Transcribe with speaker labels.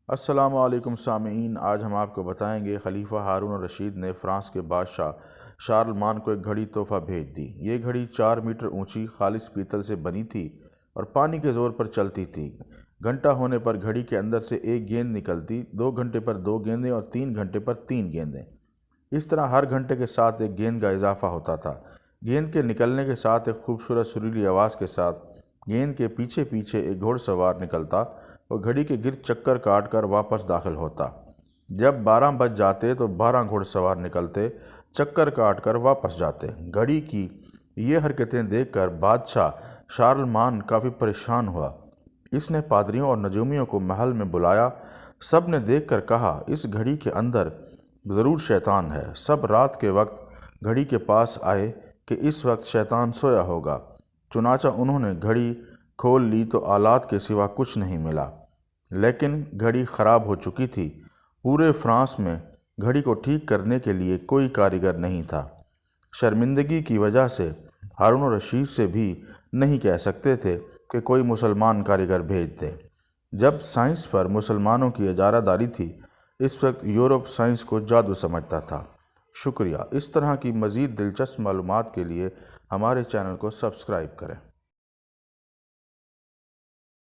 Speaker 1: السلام علیکم سامعین، آج ہم آپ کو بتائیں گے خلیفہ ہارون الرشید نے فرانس کے بادشاہ شارلمان کو ایک گھڑی تحفہ بھیج دی۔ یہ گھڑی 4 میٹر اونچی خالص پیتل سے بنی تھی اور پانی کے زور پر چلتی تھی۔ گھنٹہ ہونے پر گھڑی کے اندر سے ایک گیند نکلتی، 2 گھنٹے پر 2 گیندیں اور 3 گھنٹے پر 3 گیندیں۔ اس طرح ہر گھنٹے کے ساتھ ایک گیند کا اضافہ ہوتا تھا۔ گیند کے نکلنے کے ساتھ ایک خوبصورت سریلی آواز کے ساتھ گیند کے پیچھے پیچھے ایک گھوڑ سوار نکلتا اور گھڑی کے گرد چکر کاٹ کر واپس داخل ہوتا۔ جب 12 بج جاتے تو 12 گھوڑ سوار نکلتے، چکر کاٹ کر واپس جاتے۔ گھڑی کی یہ حرکتیں دیکھ کر بادشاہ شارلمان کافی پریشان ہوا۔ اس نے پادریوں اور نجومیوں کو محل میں بلایا۔ سب نے دیکھ کر کہا، اس گھڑی کے اندر ضرور شیطان ہے۔ سب رات کے وقت گھڑی کے پاس آئے کہ اس وقت شیطان سویا ہوگا۔ چنانچہ انہوں نے گھڑی کھول لی تو آلات کے سوا کچھ نہیں ملا، لیکن گھڑی خراب ہو چکی تھی۔ پورے فرانس میں گھڑی کو ٹھیک کرنے کے لیے کوئی کاریگر نہیں تھا۔ شرمندگی کی وجہ سے ہارون الرشید سے بھی نہیں کہہ سکتے تھے کہ کوئی مسلمان کاریگر بھیج دے۔ جب سائنس پر مسلمانوں کی اجارہ داری تھی، اس وقت یورپ سائنس کو جادو سمجھتا تھا۔ شکریہ۔ اس طرح کی مزید دلچسپ معلومات کے لیے ہمارے چینل کو سبسکرائب کریں۔